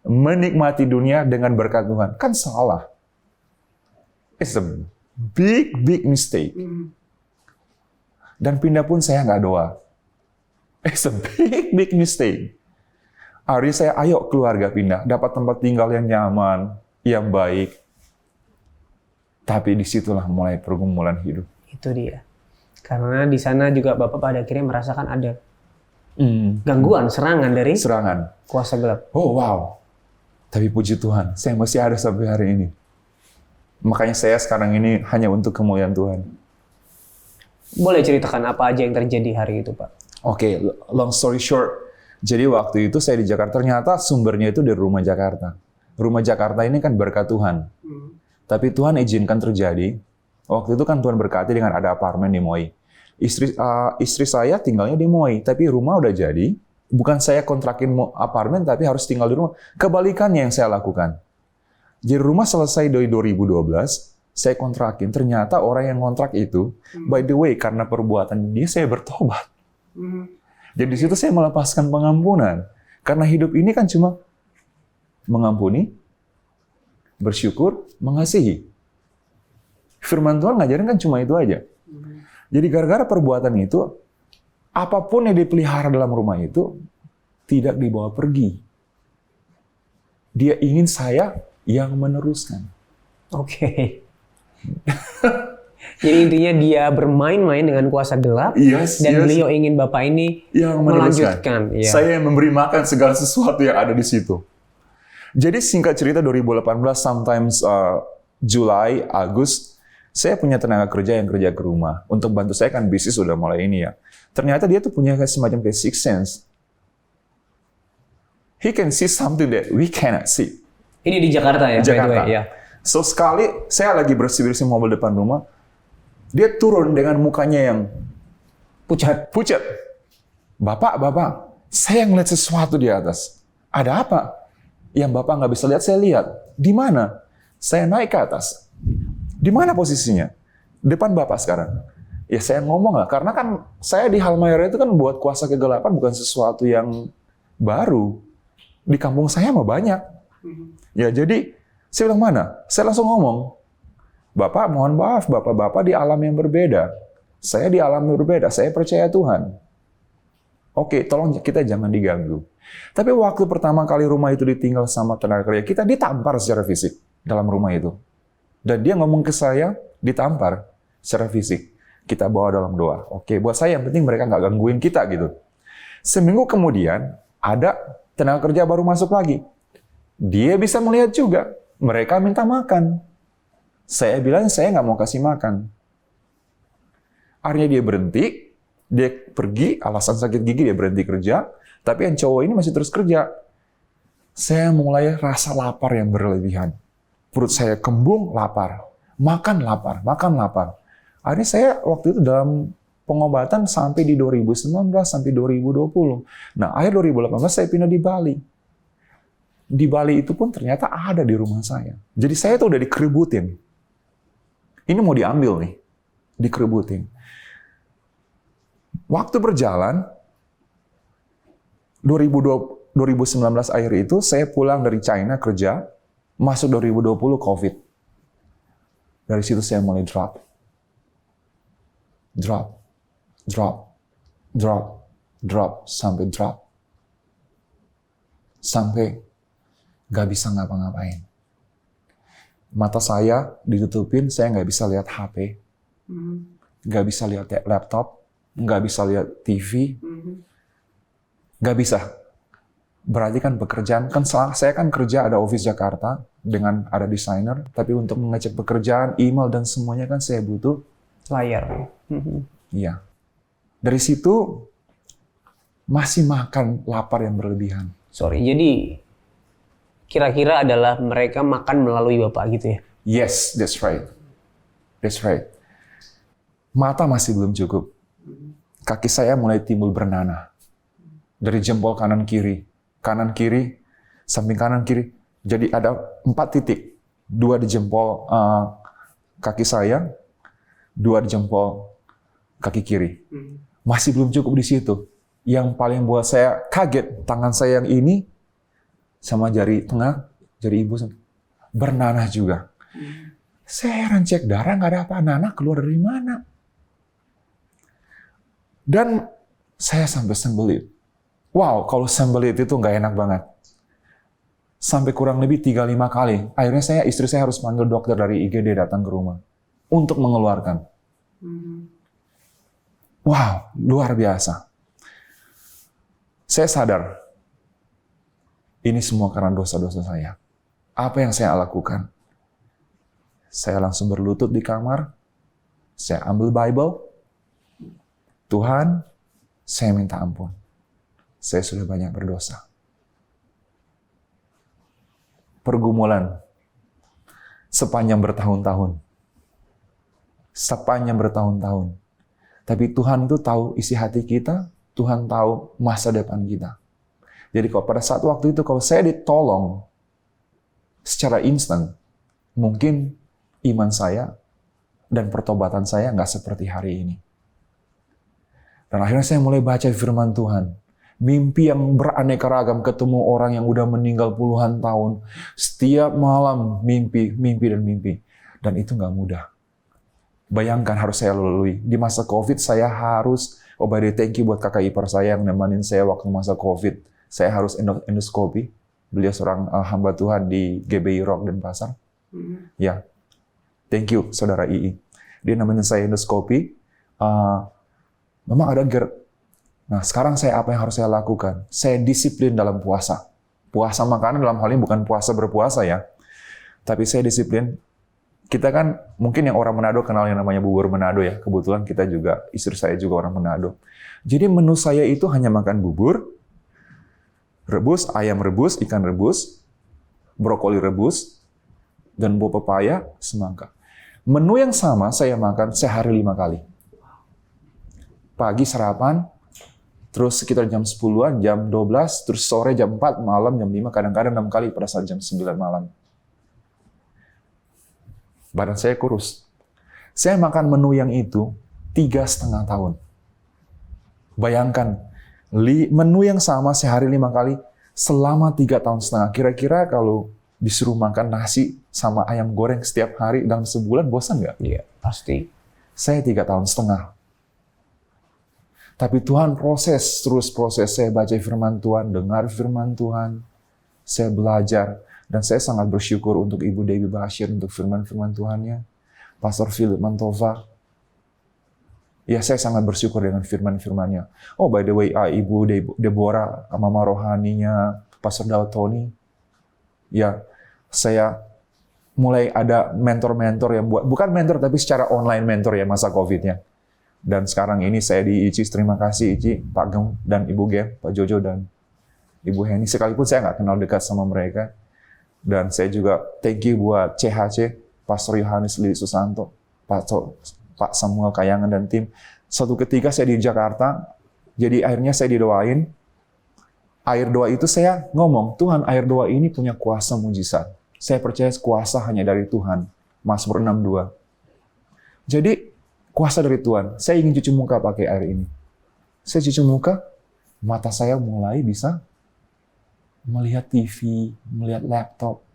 Menikmati dunia dengan berkat Tuhan. Kan salah. It's a big mistake. Dan pindah pun saya nggak doa. It's a big mistake. Akhirnya saya, ayo keluarga pindah. Dapat tempat tinggal yang nyaman, yang baik. Tapi disitulah mulai pergumulan hidup. Itu dia. Karena di sana juga Bapak pada akhirnya merasakan ada gangguan, serangan dari kuasa gelap. Oh wow. Tapi puji Tuhan, saya masih ada sampai hari ini. Makanya saya sekarang ini hanya untuk kemuliaan Tuhan. Boleh ceritakan apa aja yang terjadi hari itu, Pak? Oke, long story short. Jadi waktu itu saya di Jakarta, ternyata sumbernya itu dari Rumah Jakarta. Rumah Jakarta ini kan berkat Tuhan. Tapi Tuhan izinkan terjadi. Waktu itu kan Tuhan berkati dengan ada apartemen di Moi. Istri saya tinggalnya di Moi, tapi rumah udah jadi. Bukan saya kontrakin apartemen, tapi harus tinggal di rumah. Kebalikannya yang saya lakukan. Jadi rumah selesai dari 2012, saya kontrakin. Ternyata orang yang kontrak itu, by the way, karena perbuatan dia, saya bertobat. Jadi di situ saya melepaskan pengampunan. Karena hidup ini kan cuma mengampuni, bersyukur, mengasihi. Firman Tuhan ngajarin kan cuma itu aja. Jadi gara-gara perbuatan itu, apapun yang dipelihara dalam rumah itu, tidak dibawa pergi. Dia ingin saya yang meneruskan. Oke. Jadi intinya dia bermain-main dengan kuasa gelap dan beliau ingin Bapak ini yang melanjutkan. Ya. Saya yang memberi makan segala sesuatu yang ada di situ. Jadi singkat cerita 2018 sometimes Juli, Agustus, saya punya tenaga kerja yang kerja ke rumah. Untuk bantu saya kan bisnis udah mulai ini ya. Ternyata dia tuh punya semacam kayak sixth sense. He can see something that we cannot see. Ini di Jakarta ya? Jakarta. Ya. So sekali saya lagi bersih-bersih mobil depan rumah, dia turun dengan mukanya yang pucat. Bapak, saya ngeliat sesuatu di atas. Ada apa? Yang Bapak nggak bisa lihat, saya lihat. Di mana? Saya naik ke atas. Di mana posisinya? Depan Bapak sekarang. Ya saya ngomong lah, karena kan saya di Halmahera itu kan buat kuasa kegelapan bukan sesuatu yang baru. Di kampung saya mah banyak. Ya jadi, saya bilang mana? Saya langsung ngomong, Bapak mohon maaf, Bapak di alam yang berbeda. Saya di alam yang berbeda, saya percaya Tuhan. Oke, tolong kita jangan diganggu. Tapi waktu pertama kali rumah itu ditinggal sama tenaga kerja, kita ditampar secara fisik dalam rumah itu. Dan dia ngomong ke saya, ditampar secara fisik. Kita bawa dalam doa. Oke, buat saya yang penting mereka nggak gangguin kita gitu. Seminggu kemudian, ada tenaga kerja baru masuk lagi. Dia bisa melihat juga. Mereka minta makan. Saya bilang, saya nggak mau kasih makan. Akhirnya dia berhenti, dia pergi, alasan sakit gigi dia berhenti kerja, tapi yang cowok ini masih terus kerja. Saya mulai rasa lapar yang berlebihan. Perut saya kembung, lapar. Makan lapar. Akhirnya saya waktu itu dalam pengobatan sampai di 2019, sampai 2020. Nah, akhir 2018 saya pindah di Bali. Di Bali itu pun ternyata ada di rumah saya. Jadi saya tuh udah dikerebutin. Ini mau diambil nih. Dikerebutin. Waktu berjalan, 2019 akhir itu, saya pulang dari China kerja, masuk 2020 COVID. Dari situ saya mulai drop, sampai drop. Sampai nggak bisa ngapa-ngapain. Mata saya ditutupin, saya nggak bisa lihat HP, nggak bisa lihat laptop, nggak bisa lihat TV, nggak bisa. Berarti kan pekerjaan, kan saya kan kerja ada office Jakarta, dengan ada desainer, tapi untuk mengecek pekerjaan, email, dan semuanya kan saya butuh layar. Iya. Dari situ, masih makan lapar yang berlebihan. Jadi kira-kira adalah mereka makan melalui Bapak gitu ya? Yes, that's right. Mata masih belum cukup. Kaki saya mulai timbul bernanah. Dari jempol kanan kiri, samping kanan kiri. Jadi ada 4 titik. 2 di jempol kaki saya, 2 di jempol kaki kiri. Masih belum cukup di situ. Yang paling buat saya kaget, tangan saya yang ini, sama jari tengah, jari ibu, bernanah juga. Saya heran, cek darah, nggak ada apa, nanah keluar dari mana? Dan saya sampai sembelit. Wow, kalau sembelit itu nggak enak banget. Sampai kurang lebih 3-5 kali. Akhirnya istri saya harus panggil dokter dari IGD datang ke rumah. Untuk mengeluarkan. Wow, luar biasa. Saya sadar, ini semua karena dosa-dosa saya. Apa yang saya lakukan? Saya langsung berlutut di kamar, saya ambil Bible, Tuhan, saya minta ampun. Saya sudah banyak berdosa. Pergumulan sepanjang bertahun-tahun. Tapi Tuhan itu tahu isi hati kita, Tuhan tahu masa depan kita. Jadi kalau pada saat waktu itu, kalau saya ditolong secara instan, mungkin iman saya dan pertobatan saya nggak seperti hari ini. Dan akhirnya saya mulai baca firman Tuhan. Mimpi yang beraneka ragam, ketemu orang yang udah meninggal puluhan tahun. Setiap malam mimpi. Dan itu nggak mudah. Bayangkan harus saya lalui. Di masa COVID saya harus, by the way, thank you buat kakak ipar saya yang nemenin saya waktu masa COVID. Saya harus endoskopi. Beliau seorang hamba Tuhan di GBI Rock Denpasar. Ya, thank you, Saudara Ii. Dia nemenin saya endoskopi. Memang ada GERD. Nah, sekarang apa yang harus saya lakukan? Saya disiplin dalam puasa. Puasa makanan dalam hal ini bukan puasa berpuasa ya. Tapi saya disiplin. Kita kan, mungkin yang orang Manado kenal yang namanya bubur Manado ya. Kebetulan kita juga, istri saya juga orang Manado. Jadi menu saya itu hanya makan bubur, rebus, ayam rebus, ikan rebus, brokoli rebus, dan buah pepaya, semangka. Menu yang sama saya makan sehari 5 kali. Pagi sarapan, terus sekitar jam 10-an, jam 12, terus sore jam 4, malam jam 5, kadang-kadang 6 kali pada saat jam 9 malam. Badan saya kurus. Saya makan menu yang itu 3,5 tahun. Bayangkan, menu yang sama sehari 5 kali selama 3,5 tahun. Kira-kira kalau disuruh makan nasi sama ayam goreng setiap hari dalam sebulan, bosan nggak? Iya, pasti. Saya 3,5 tahun. Tapi Tuhan terus proses. Saya baca firman Tuhan, dengar firman Tuhan, saya belajar. Dan saya sangat bersyukur untuk Ibu Dewi Bashir untuk firman-firman Tuhannya. Pastor Philip Mantova. Ya, saya sangat bersyukur dengan firman-firmannya. Oh, by the way, Ibu Deborah, Mama Rohaninya, Pastor Daud Tony. Ya, saya mulai ada mentor-mentor yang bukan mentor, tapi secara online mentor ya masa COVID-nya. Dan sekarang ini saya di ICI, terima kasih ICI, Pak Gem dan Ibu Gem, Pak Jojo dan Ibu Heni. Sekalipun saya nggak kenal dekat sama mereka. Dan saya juga thank you buat CHC, Pastor Yohanes Lili Susanto, Pak Samuel Kayangan dan tim. Suatu ketika saya di Jakarta, jadi akhirnya saya didoain. Air doa itu saya ngomong, Tuhan air doa ini punya kuasa mujizat. Saya percaya kuasa hanya dari Tuhan. Mazmur 6:2. Jadi kuasa dari Tuhan. Saya ingin cuci muka pakai air ini. Saya cuci muka, mata saya mulai bisa melihat TV, melihat laptop.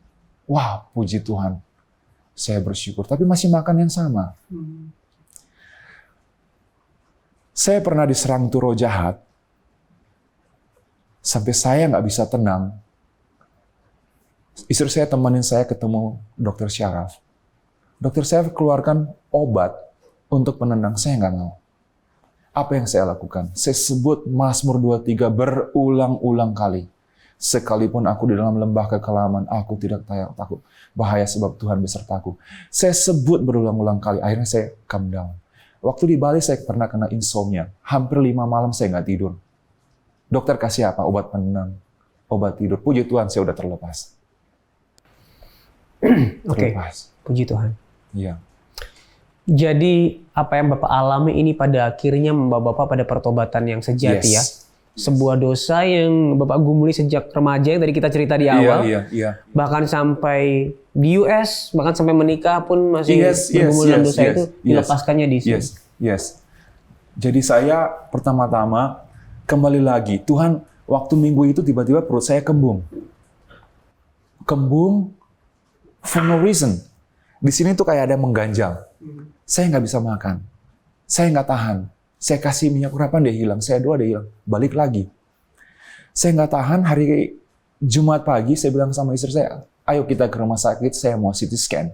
Wow, puji Tuhan. Saya bersyukur. Tapi masih makan yang sama. Saya pernah diserang tuh roh jahat. Sampai saya nggak bisa tenang. Istri saya temenin saya ketemu Dokter Syaraf. Dokter Syaraf keluarkan obat untuk penenang. Saya nggak mau. Apa yang saya lakukan? Saya sebut Mazmur 23 berulang-ulang kali. Sekalipun aku di dalam lembah kekelaman, aku tidak takut bahaya sebab Tuhan besertaku. Saya sebut berulang-ulang kali, akhirnya saya calm down. Waktu di Bali saya pernah kena insomnia. Hampir 5 malam saya nggak tidur. Dokter kasih apa? Obat penenang, obat tidur. Puji Tuhan, saya udah terlepas. Oke, puji Tuhan. Iya. Jadi apa yang Bapak alami ini pada akhirnya membawa Bapak pada pertobatan yang sejati ya. Sebuah dosa yang Bapak gumuli sejak remaja yang tadi kita cerita di awal. Iya. Bahkan sampai di US, bahkan sampai menikah pun masih bergumul dalam dosa itu, dilepaskannya di sini. Yes. Jadi saya pertama-tama kembali lagi, Tuhan waktu minggu itu tiba-tiba perut saya kembung. Kembung for no reason. Di sini tuh kayak ada yang mengganjal. Saya nggak bisa makan. Saya nggak tahan. Saya kasih minyak urapan, dia hilang. Saya doa, dia hilang. Balik lagi. Saya nggak tahan, hari Jumat pagi, saya bilang sama istri saya, ayo kita ke rumah sakit, saya mau CT scan.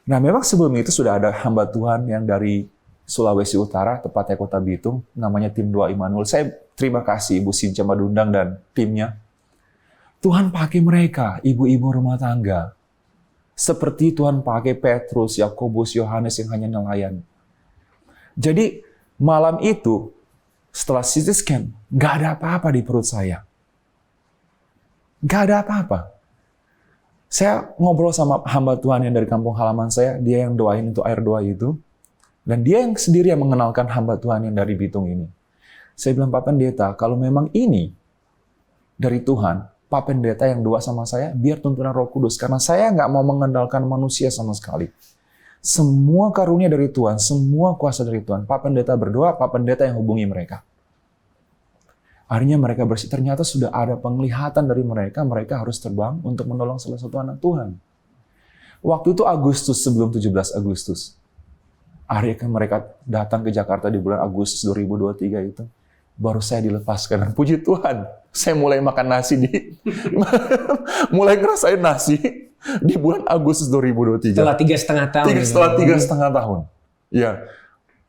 Nah, memang sebelum itu sudah ada hamba Tuhan yang dari Sulawesi Utara, tepatnya Kota Bitung, namanya Tim 2 Immanuel. Saya terima kasih Ibu Sinca Madundang dan timnya. Tuhan pakai mereka, ibu-ibu rumah tangga. Seperti Tuhan pakai Petrus, Yakobus, Yohanes yang hanya nelayan. Jadi malam itu setelah CT scan nggak ada apa-apa di perut saya, nggak ada apa-apa. Saya ngobrol sama hamba Tuhan yang dari kampung halaman saya, dia yang doain untuk air doa itu, dan dia yang sendiri yang mengenalkan hamba Tuhan yang dari Bitung ini. Saya bilang, Pak Pendeta, kalau memang ini dari Tuhan, Pak Pendeta yang doa sama saya, biar tuntunan Roh Kudus, karena saya nggak mau mengandalkan manusia sama sekali. Semua karunia dari Tuhan, semua kuasa dari Tuhan. Pak Pendeta berdoa, Pak Pendeta yang hubungi mereka. Akhirnya mereka bersih. Ternyata sudah ada penglihatan dari mereka harus terbang untuk menolong salah satu anak Tuhan. Waktu itu Agustus, sebelum 17 Agustus. Akhirnya mereka datang ke Jakarta di bulan Agustus 2023 itu. Baru saya dilepaskan. Dan puji Tuhan, saya mulai makan nasi mulai ngerasain nasi. di bulan Agustus 2023. Setelah 3,5 tahun. Setelah 3,5 tahun. Ya,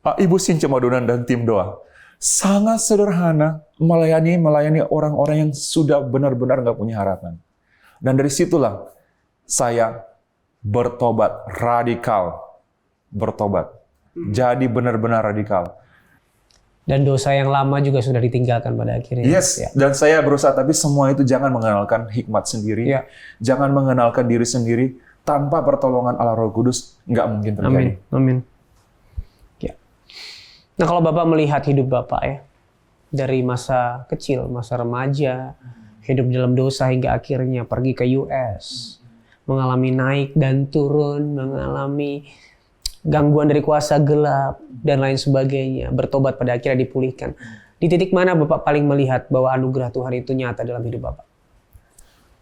Ibu Sinca Madonan dan tim doa sangat sederhana melayani orang-orang yang sudah benar-benar nggak punya harapan. Dan dari situlah saya bertobat radikal, jadi benar-benar radikal. Dan dosa yang lama juga sudah ditinggalkan pada akhirnya. Yes, ya. Dan saya berusaha, tapi semua itu jangan mengenalkan hikmat sendiri, jangan mengenalkan diri sendiri, tanpa pertolongan Allah Roh Kudus, nggak mungkin terjadi. Amin. Ya. Nah, kalau Bapak melihat hidup Bapak ya, dari masa kecil, masa remaja, hidup dalam dosa hingga akhirnya pergi ke US, mengalami naik dan turun, mengalami gangguan dari kuasa gelap, dan lain sebagainya. Bertobat pada akhirnya dipulihkan. Di titik mana Bapak paling melihat bahwa anugerah Tuhan itu nyata dalam hidup Bapak?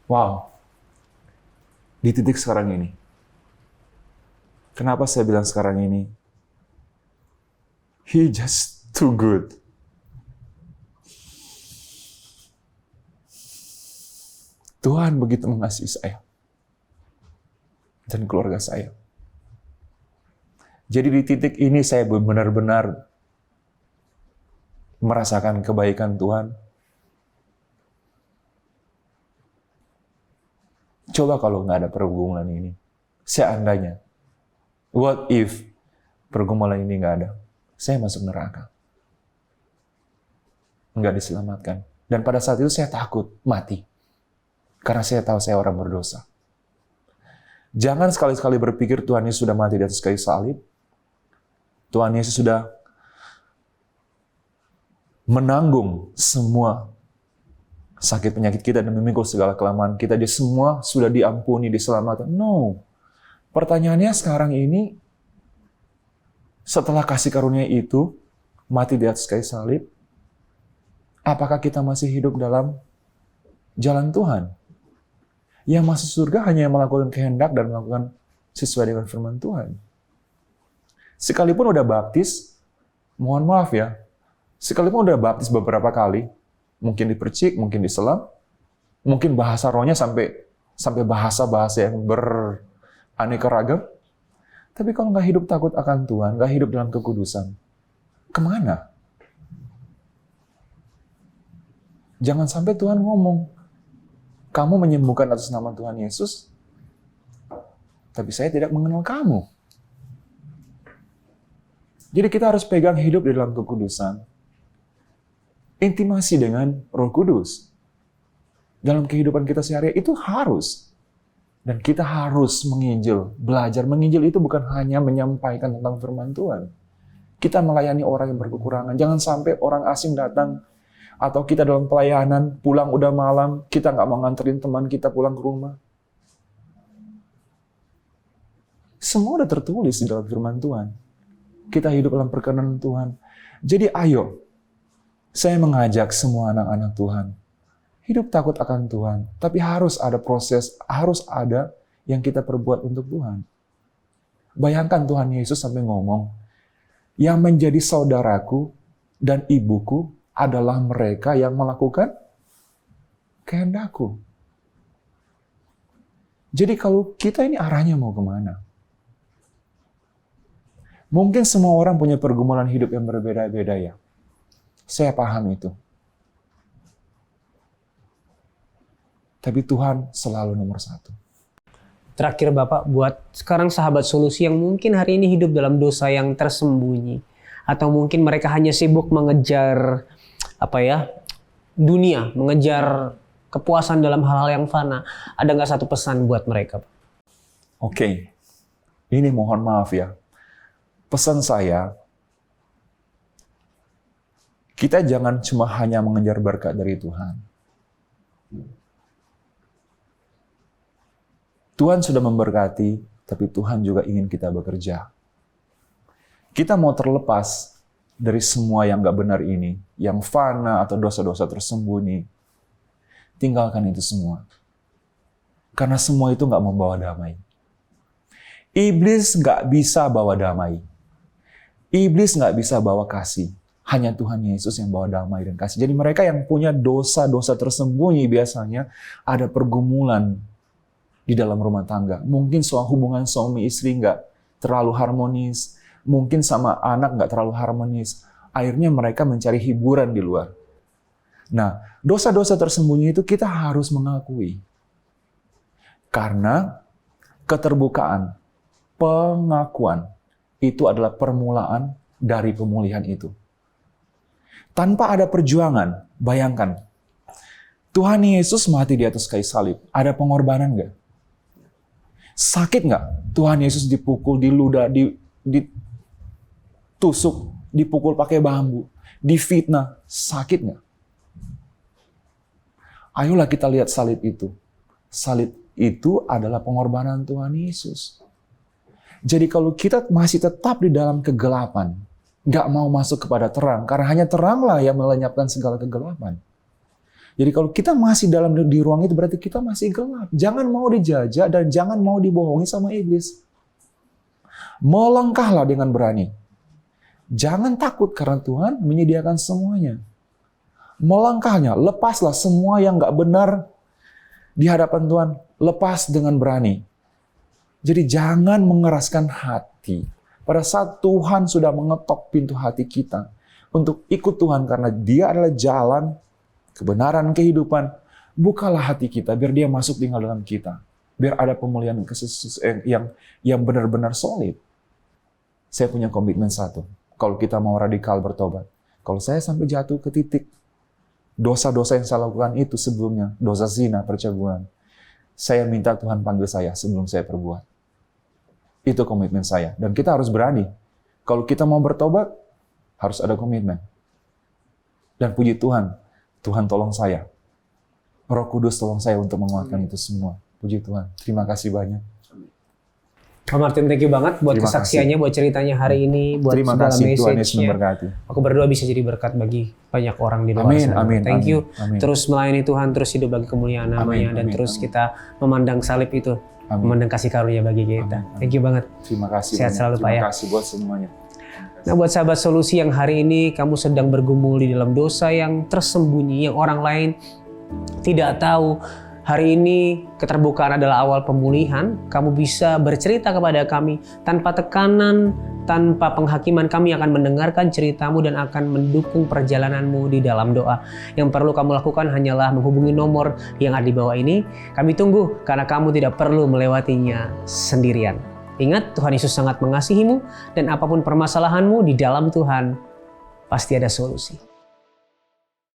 Wow. Di titik sekarang ini. Kenapa saya bilang sekarang ini? He just too good. Tuhan begitu mengasihi saya. Dan keluarga saya. Jadi di titik ini saya benar-benar merasakan kebaikan Tuhan. Coba kalau nggak ada pergumulan ini. Seandainya. What if pergumulan ini nggak ada? Saya masuk neraka. Nggak diselamatkan. Dan pada saat itu saya takut mati. Karena saya tahu saya orang berdosa. Jangan sekali-sekali berpikir Tuhan Yesus sudah mati di atas kayu salib. Tuhan Yesus sudah menanggung semua sakit penyakit kita dan memikul segala kelemahan kita. Dia semua sudah diampuni, diselamatkan. No. Pertanyaannya sekarang ini, setelah kasih karunia itu, mati di atas kayu salib, apakah kita masih hidup dalam jalan Tuhan? Yang masuk surga hanya yang melakukan kehendak dan melakukan sesuai dengan firman Tuhan. Sekalipun udah baptis, mohon maaf ya, sekalipun udah baptis beberapa kali, mungkin dipercik, mungkin diselam, mungkin bahasa rohnya sampai bahasa-bahasa yang beraneka ragam, tapi kalau nggak hidup takut akan Tuhan, nggak hidup dalam kekudusan, kemana? Jangan sampai Tuhan ngomong, kamu menyembuhkan atas nama Tuhan Yesus, tapi saya tidak mengenal kamu. Jadi kita harus pegang hidup di dalam kekudusan. Intimasi dengan Roh Kudus. Dalam kehidupan kita sehari-hari itu harus. Dan kita harus menginjil. Belajar menginjil itu bukan hanya menyampaikan tentang firman Tuhan. Kita melayani orang yang berkekurangan. Jangan sampai orang asing datang atau kita dalam pelayanan, pulang udah malam, kita nggak mau nganterin teman kita pulang ke rumah. Semua udah tertulis di dalam firman Tuhan. Kita hidup dalam perkenan Tuhan. Jadi ayo, saya mengajak semua anak-anak Tuhan, hidup takut akan Tuhan, tapi harus ada proses, harus ada yang kita perbuat untuk Tuhan. Bayangkan Tuhan Yesus sampai ngomong, yang menjadi saudaraku dan ibuku adalah mereka yang melakukan kehendakku. Jadi kalau kita ini arahnya mau kemana? Mungkin semua orang punya pergumulan hidup yang berbeda-beda ya. Saya paham itu. Tapi Tuhan selalu nomor satu. Terakhir Bapak, buat sekarang sahabat solusi yang mungkin hari ini hidup dalam dosa yang tersembunyi. Atau mungkin mereka hanya sibuk mengejar dunia, mengejar kepuasan dalam hal-hal yang fana. Ada nggak satu pesan buat mereka? Oke. Ini mohon maaf ya. Pesan saya, kita jangan cuma hanya mengejar berkat dari Tuhan. Tuhan sudah memberkati, tapi Tuhan juga ingin kita bekerja. Kita mau terlepas dari semua yang gak benar ini, yang fana atau dosa-dosa tersembunyi. Tinggalkan itu semua. Karena semua itu gak membawa damai. Iblis gak bisa bawa damai. Iblis nggak bisa bawa kasih. Hanya Tuhan Yesus yang bawa damai dan kasih. Jadi mereka yang punya dosa-dosa tersembunyi biasanya ada pergumulan di dalam rumah tangga. Mungkin soal hubungan suami istri nggak terlalu harmonis. Mungkin sama anak nggak terlalu harmonis. Akhirnya mereka mencari hiburan di luar. Nah, dosa-dosa tersembunyi itu kita harus mengakui. Karena keterbukaan, pengakuan, itu adalah permulaan dari pemulihan itu. Tanpa ada perjuangan, bayangkan, Tuhan Yesus mati di atas kayu salib. Ada pengorbanan nggak? Sakit nggak? Tuhan Yesus dipukul, diludah, ditusuk, dipukul pakai bambu, difitnah. Sakit nggak? Ayolah kita lihat salib itu. Salib itu adalah pengorbanan Tuhan Yesus. Jadi kalau kita masih tetap di dalam kegelapan, nggak mau masuk kepada terang, karena hanya teranglah yang melenyapkan segala kegelapan. Jadi kalau kita masih di ruang itu, berarti kita masih gelap. Jangan mau dijajah dan jangan mau dibohongi sama iblis. Melangkahlah dengan berani. Jangan takut karena Tuhan menyediakan semuanya. Melangkahnya, lepaslah semua yang nggak benar di hadapan Tuhan. Lepas dengan berani. Jadi jangan mengeraskan hati. Pada saat Tuhan sudah mengetok pintu hati kita untuk ikut Tuhan karena Dia adalah jalan, kebenaran, kehidupan, bukalah hati kita biar Dia masuk tinggal dalam kita. Biar ada pemulihan yang benar-benar solid. Saya punya komitmen satu. Kalau kita mau radikal bertobat. Kalau saya sampai jatuh ke titik dosa-dosa yang saya lakukan itu sebelumnya, dosa zina, percabulan, saya minta Tuhan panggil saya sebelum saya perbuat. Itu komitmen saya. Dan kita harus berani. Kalau kita mau bertobat, harus ada komitmen. Dan puji Tuhan, Tuhan tolong saya. Roh Kudus tolong saya untuk menguatkan itu semua. Puji Tuhan. Terima kasih banyak. Pak Martin, thank you banget buat kesaksiannya, buat ceritanya hari ini, buat terima segala kasih, Tuhan Yesus message-nya. memberkati. Aku berdoa bisa jadi berkat bagi banyak orang di luar Amin, sana. amin, Thank you. amin. Terus melayani Tuhan, terus hidup bagi kemuliaan namanya, dan amin, terus amin. kita memandang salib itu, memandang kasih karunia bagi kita. Amin. Thank you banget. Terima kasih Sehat banyak. selalu, Pak, ya. Terima kasih buat semuanya. Nah, buat sahabat solusi yang hari ini kamu sedang bergumul di dalam dosa yang tersembunyi, yang orang lain tidak tahu. Hari ini keterbukaan adalah awal pemulihan. Kamu bisa bercerita kepada kami tanpa tekanan, tanpa penghakiman. Kami akan mendengarkan ceritamu dan akan mendukung perjalananmu di dalam doa. Yang perlu kamu lakukan hanyalah menghubungi nomor yang ada di bawah ini. Kami tunggu karena kamu tidak perlu melewatinya sendirian. Ingat, Tuhan Yesus sangat mengasihimu dan apapun permasalahanmu di dalam Tuhan pasti ada solusi.